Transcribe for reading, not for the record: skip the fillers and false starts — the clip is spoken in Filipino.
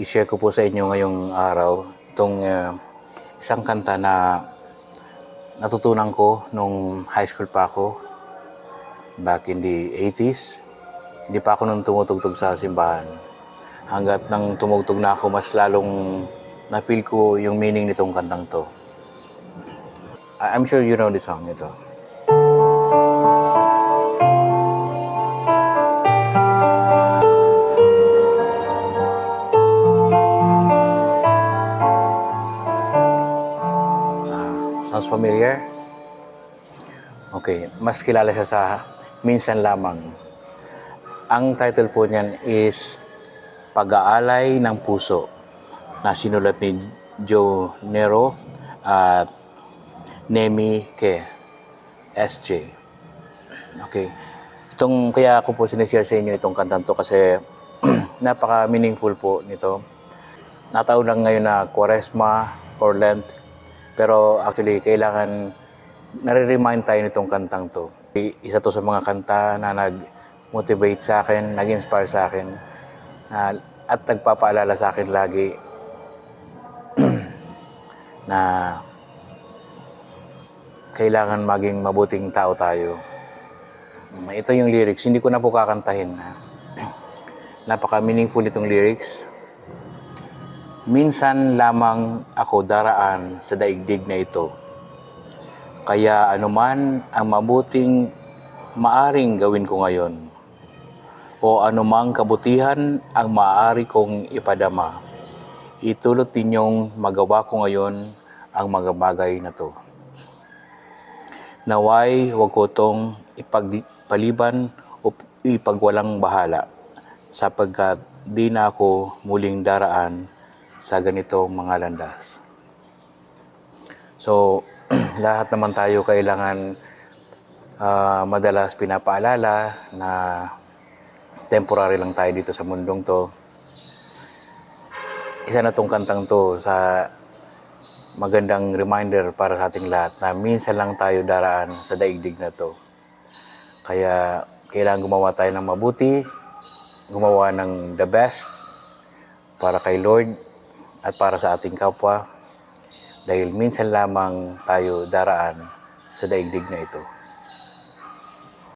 i-share ko po sa inyo ngayong araw itong isang kanta na natutunan ko nung high school pa ako back in the 80s. Hindi pa ako nung tumutugtog sa simbahan. Hanggat nang tumugtog na ako, mas lalong na-feel ko yung meaning nitong kantang to. I'm sure you know the song nito. Sounds familiar? Okay, mas kilala siya sa Minsan Lamang. Ang title po niyan is Pag-aalay ng Puso na sinulat ni Joe Nero at Nemi Ke SJ. Okay. Kaya ako po sinishare sa inyo itong kantang to kasi napaka-meaningful po nito. Nataon lang ngayon na Quaresma or Lent, pero actually kailangan nare-remind tayo nitong kantang to. Isa to sa mga kanta na nag-motivate sa akin, nag-inspire sa akin, at nagpapaalala sa akin lagi na kailangan maging mabuting tao tayo. Ito yung lyrics, hindi ko na po kakantahin. Napaka-meaningful itong lyrics. Minsan lamang ako daraan sa daigdig na ito. Kaya anuman ang mabuting maaring gawin ko ngayon, o anumang kabutihan ang maaari kong ipadama, itulot ninyong magawa ko ngayon ang mga bagay na to. Naway huwag ko itong ipagpaliban o ipagwalang bahala, sapagkat di na ako muling daraan sa ganitong mga landas. So, lahat naman tayo kailangan madalas pinapaalala na temporary lang tayo dito sa mundong to. Isa na tong kantang to sa magandang reminder para sa ating lahat na minsan lang tayo daraan sa daigdig na to. Kaya kailangan gumawa tayo ng mabuti, gumawa ng the best para kay Lord at para sa ating kapwa, dahil minsan lamang tayo daraan sa daigdig na ito.